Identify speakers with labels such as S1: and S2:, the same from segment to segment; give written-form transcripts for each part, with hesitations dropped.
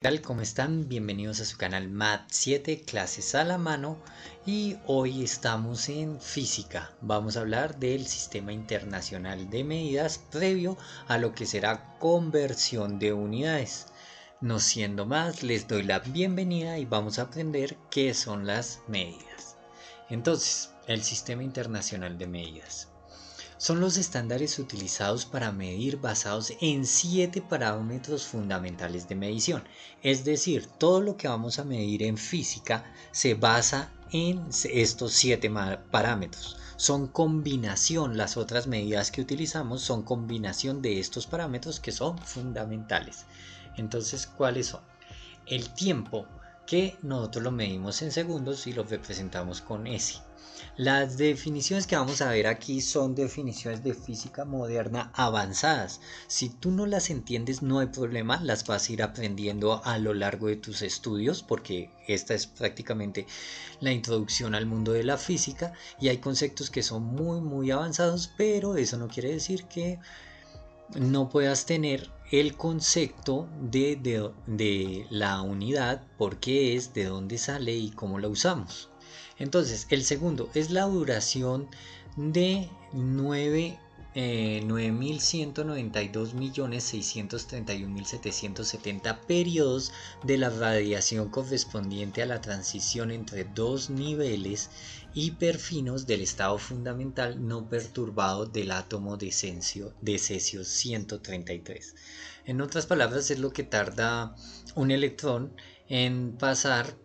S1: Tal? ¿Cómo están? Bienvenidos a su canal Mat 7 Clases a la Mano y hoy estamos en física. Vamos a hablar del Sistema Internacional de Medidas previo a lo que será conversión de unidades. No siendo más, les doy la bienvenida y vamos a aprender qué son las medidas. Entonces, el Sistema Internacional de Medidas son los estándares utilizados para medir basados en 7 parámetros fundamentales de medición. Es decir, todo lo que vamos a medir en física se basa en estos 7 parámetros. Son combinación, las otras medidas que utilizamos son combinación de estos parámetros que son fundamentales. Entonces, ¿cuáles son? El tiempo, que nosotros lo medimos en segundos y lo representamos con S. Las definiciones que vamos a ver aquí son definiciones de física moderna avanzadas. Si tú no las entiendes, no hay problema, las vas a ir aprendiendo a lo largo de tus estudios, porque esta es prácticamente la introducción al mundo de la física y hay conceptos que son muy avanzados, pero eso no quiere decir que no puedas tener el concepto de la unidad, por qué es, de dónde sale y cómo la usamos. Entonces, el segundo es la duración de 9.192.631.770 periodos de la radiación correspondiente a la transición entre dos niveles hiperfinos del estado fundamental no perturbado del átomo de cesio 133. En otras palabras, es lo que tarda un electrón en pasar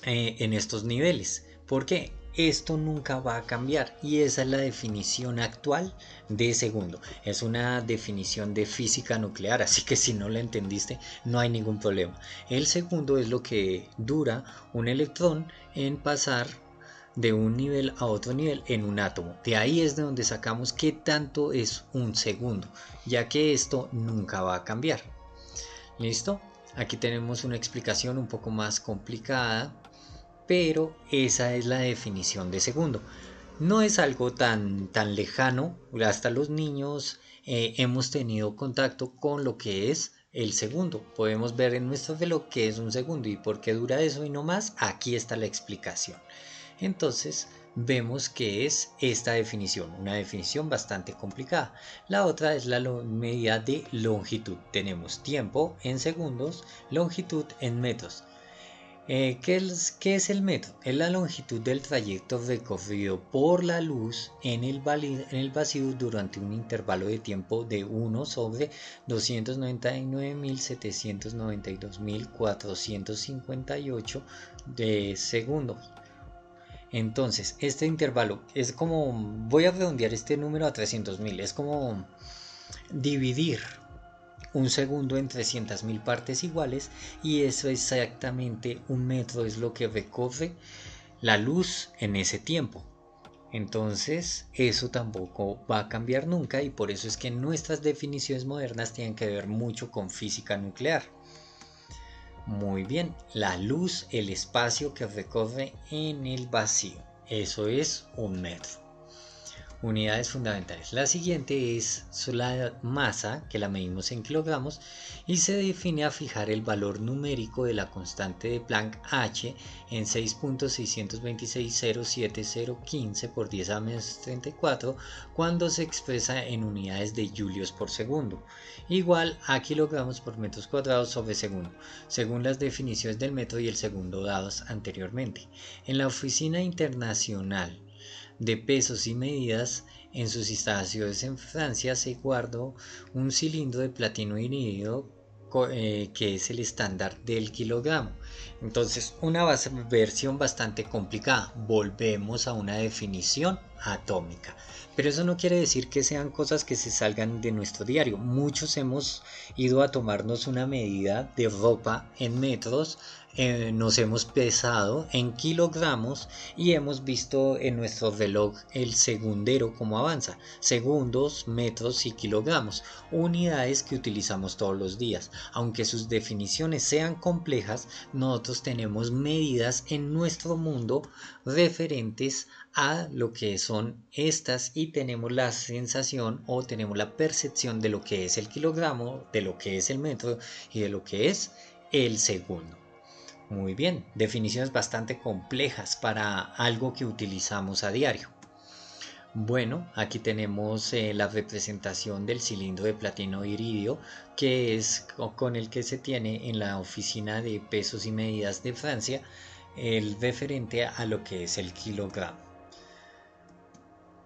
S1: en estos niveles. ¿Por qué? Esto nunca va a cambiar y esa es la definición actual de segundo. Es una definición de física nuclear, así que si no la entendiste no hay ningún problema. El segundo es lo que dura un electrón en pasar de un nivel a otro nivel en un átomo. De ahí es de donde sacamos qué tanto es un segundo, ya que esto nunca va a cambiar. ¿Listo? Aquí tenemos una explicación un poco más complicada, pero esa es la definición de segundo. No es algo tan lejano, hasta los niños hemos tenido contacto con lo que es el segundo. Podemos ver en nuestro reloj qué es un segundo y por qué dura eso y no más. Aquí está la explicación. Entonces vemos que es esta definición, una definición bastante complicada. La otra es la medida de longitud. Tenemos tiempo en segundos, longitud en metros. ¿Qué es el metro? Es la longitud del trayecto recorrido por la luz en el vacío durante un intervalo de tiempo de 1 sobre 299.792.458 de segundos. Entonces, este intervalo es como, voy a redondear este número a 300.000, es como dividir un segundo en 300.000 partes iguales y eso exactamente un metro es lo que recorre la luz en ese tiempo. Entonces eso tampoco va a cambiar nunca y por eso es que nuestras definiciones modernas tienen que ver mucho con física nuclear. Muy bien, la luz, el espacio que recorre en el vacío, eso es un metro. Unidades fundamentales. La siguiente es la masa, que la medimos en kilogramos, y se define a fijar el valor numérico de la constante de Planck H en 6.626.07015 por 10 a menos 34 cuando se expresa en unidades de julios por segundo, igual a kilogramos por metros cuadrados sobre segundo, según las definiciones del metro y el segundo dados anteriormente. En la Oficina Internacional de Pesos y Medidas, en sus instalaciones en Francia, se guardó un cilindro de platino iridio que es el estándar del kilogramo. Entonces, una versión bastante complicada. Volvemos a una definición atómica. Pero eso no quiere decir que sean cosas que se salgan de nuestro diario. Muchos hemos ido a tomarnos una medida de ropa en metros, nos hemos pesado en kilogramos y hemos visto en nuestro reloj el segundero cómo avanza, segundos, metros y kilogramos, unidades que utilizamos todos los días. Aunque sus definiciones sean complejas, nosotros tenemos medidas en nuestro mundo referentes a lo que es son estas y tenemos la sensación o tenemos la percepción de lo que es el kilogramo, de lo que es el metro y de lo que es el segundo. Muy bien, definiciones bastante complejas para algo que utilizamos a diario. Bueno, aquí tenemos la representación del cilindro de platino iridio, que es con el que se tiene en la oficina de pesos y medidas de Francia el referente a lo que es el kilogramo.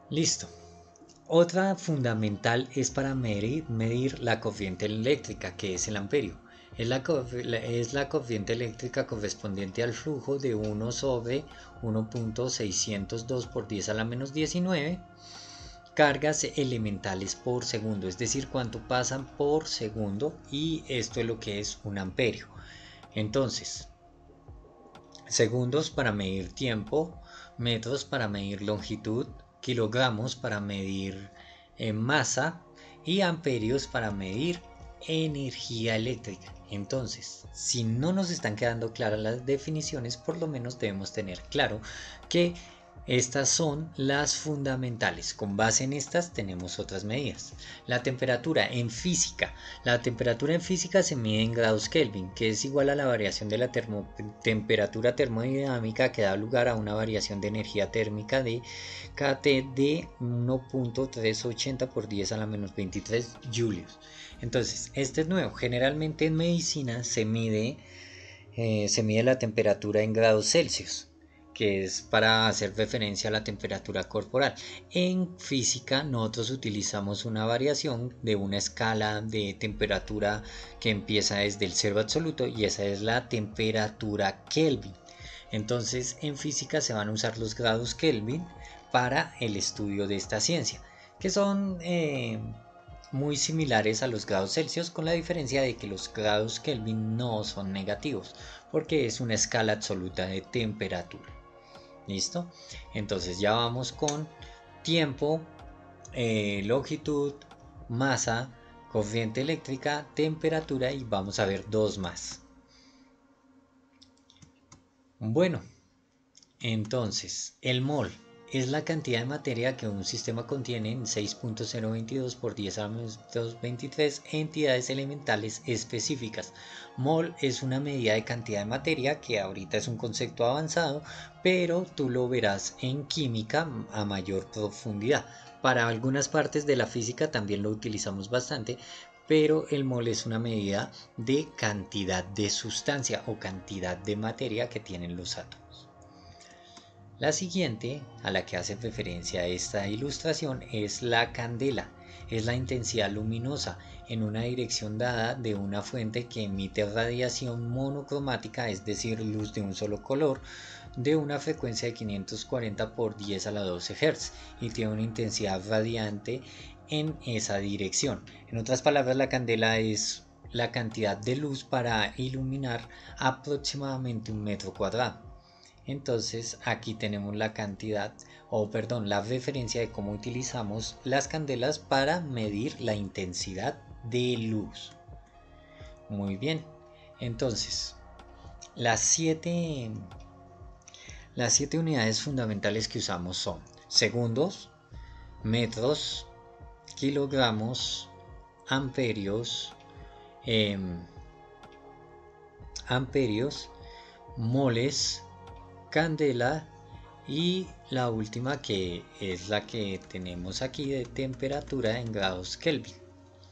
S1: Listo. Otra fundamental es para medir la corriente eléctrica, que es el amperio. Es la corriente eléctrica correspondiente al flujo de 1 sobre 1.602 por 10 a la menos 19 cargas elementales por segundo, es decir, cuánto pasan por segundo, y esto es lo que es un amperio. Entonces, segundos para medir tiempo, metros para medir longitud, kilogramos para medir masa y amperios para medir energía eléctrica. Entonces, si no nos están quedando claras las definiciones, por lo menos debemos tener claro que estas son las fundamentales. Con base en estas tenemos otras medidas. La temperatura en física. La temperatura en física se mide en grados Kelvin, que es igual a la variación de la temperatura termodinámica que da lugar a una variación de energía térmica de KT de 1.380 por 10 a la menos 23 julios. Entonces, este es nuevo. Generalmente en medicina se mide la temperatura en grados Celsius, que es para hacer referencia a la temperatura corporal. En física nosotros utilizamos una variación de una escala de temperatura que empieza desde el cero absoluto, y esa es la temperatura Kelvin. Entonces en física se van a usar los grados Kelvin para el estudio de esta ciencia, que son muy similares a los grados Celsius, con la diferencia de que los grados Kelvin no son negativos, porque es una escala absoluta de temperatura. ¿Listo? Entonces ya vamos con tiempo, longitud, masa, corriente eléctrica, temperatura, y vamos a ver dos más. Bueno, entonces el mol es la cantidad de materia que un sistema contiene en 6.022 por 10 a la menos 23 entidades elementales específicas. Mol es una medida de cantidad de materia, que ahorita es un concepto avanzado, pero tú lo verás en química a mayor profundidad. Para algunas partes de la física también lo utilizamos bastante, pero el mol es una medida de cantidad de sustancia o cantidad de materia que tienen los átomos. La siguiente, a la que hace referencia esta ilustración, es la candela. Es la intensidad luminosa en una dirección dada de una fuente que emite radiación monocromática, es decir, luz de un solo color, de una frecuencia de 540 por 10 a la 12 Hz, y tiene una intensidad radiante en esa dirección. En otras palabras, la candela es la cantidad de luz para iluminar aproximadamente un metro cuadrado. Entonces aquí tenemos la cantidad, la referencia de cómo utilizamos las candelas para medir la intensidad de luz. Muy bien, entonces las siete unidades fundamentales que usamos son segundos, metros, kilogramos, amperios, moles, candela, y la última, que es la que tenemos aquí, de temperatura en grados Kelvin.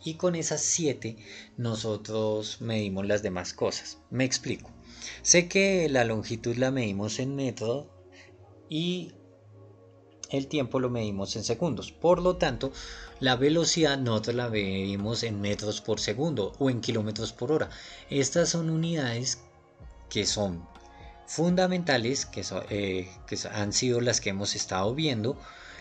S1: Y con esas 7 nosotros medimos las demás cosas. Me explico. Sé que la longitud la medimos en metros y el tiempo lo medimos en segundos. Por lo tanto, la velocidad nosotros la medimos en metros por segundo o en kilómetros por hora. Estas son unidades que son fundamentales, que han sido las que hemos estado viendo,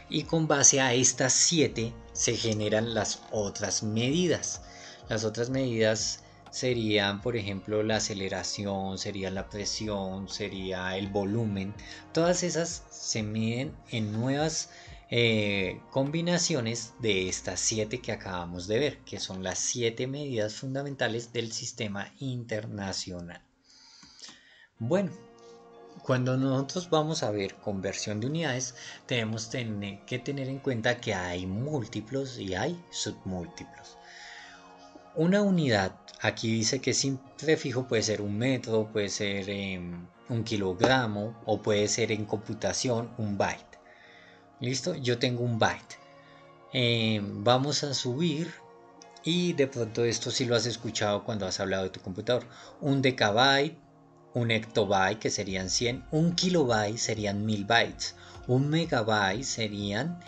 S1: y con base a estas 7 se generan las otras medidas. Las otras medidas serían, por ejemplo, la aceleración, sería la presión, sería el volumen. Todas esas se miden en nuevas combinaciones de estas 7 que acabamos de ver, que son las 7 medidas fundamentales del sistema internacional. Bueno, Cuando nosotros vamos a ver conversión de unidades, tenemos que tener en cuenta que hay múltiplos y hay submúltiplos. Una unidad, aquí dice que sin prefijo puede ser un metro, puede ser un kilogramo o puede ser en computación un byte. ¿Listo? Yo tengo un byte. Vamos a subir y de pronto esto sí lo has escuchado cuando has hablado de tu computador. Un decabyte, un hectobyte que serían 100, un kilobyte serían 1000 bytes, un megabyte serían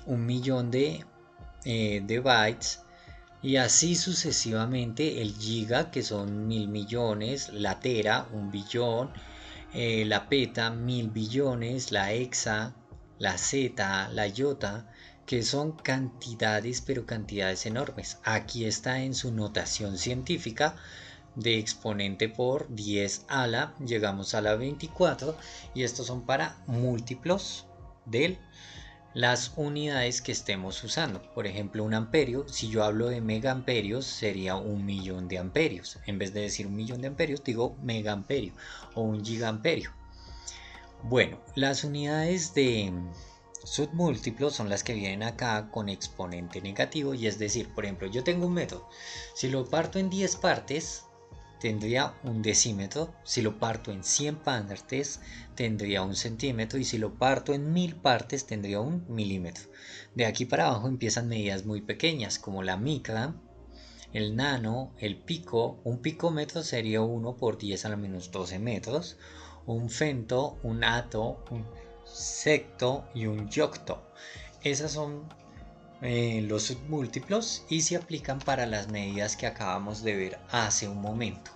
S1: un millón de bytes y así sucesivamente. El giga que son 1000 millones, la tera, un billón, la peta, 1000 billones, la hexa, la zeta, la iota, que son cantidades, pero cantidades enormes. Aquí está en su notación científica de exponente por 10 a la, llegamos a la 24, y estos son para múltiplos de las unidades que estemos usando. Por ejemplo, un amperio, si yo hablo de megaamperios, sería un millón de amperios. En vez de decir un millón de amperios, digo megaamperio o un gigaamperio. Bueno, las unidades de submúltiplos son las que vienen acá con exponente negativo, y es decir, por ejemplo, yo tengo un metro. Si lo parto en 10 partes, tendría un decímetro. Si lo parto en 100 partes, tendría un centímetro. Y si lo parto en 1000 partes, tendría un milímetro. De aquí para abajo empiezan medidas muy pequeñas, como la micra, el nano, el pico. Un picómetro sería 1 por 10 a la menos 12 metros. Un femto, un ato, un secto y un yocto. Esas son los submúltiplos y se aplican para las medidas que acabamos de ver hace un momento.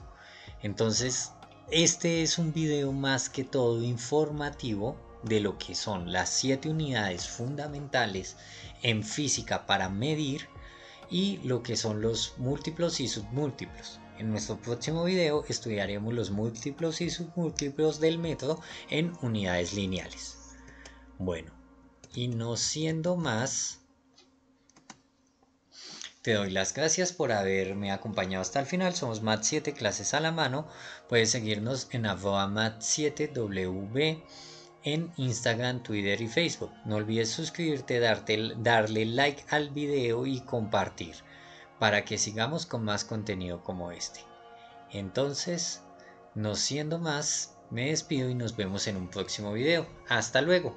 S1: Entonces, este es un video más que todo informativo de lo que son las 7 unidades fundamentales en física para medir y lo que son los múltiplos y submúltiplos. En nuestro próximo video estudiaremos los múltiplos y submúltiplos del método en unidades lineales. Bueno, y no siendo más, te doy las gracias por haberme acompañado hasta el final. Somos Mat7 clases a la mano. Puedes seguirnos en @mat7w en Instagram, Twitter y Facebook. No olvides suscribirte, darle like al video y compartir para que sigamos con más contenido como este. Entonces, no siendo más, me despido y nos vemos en un próximo video. Hasta luego.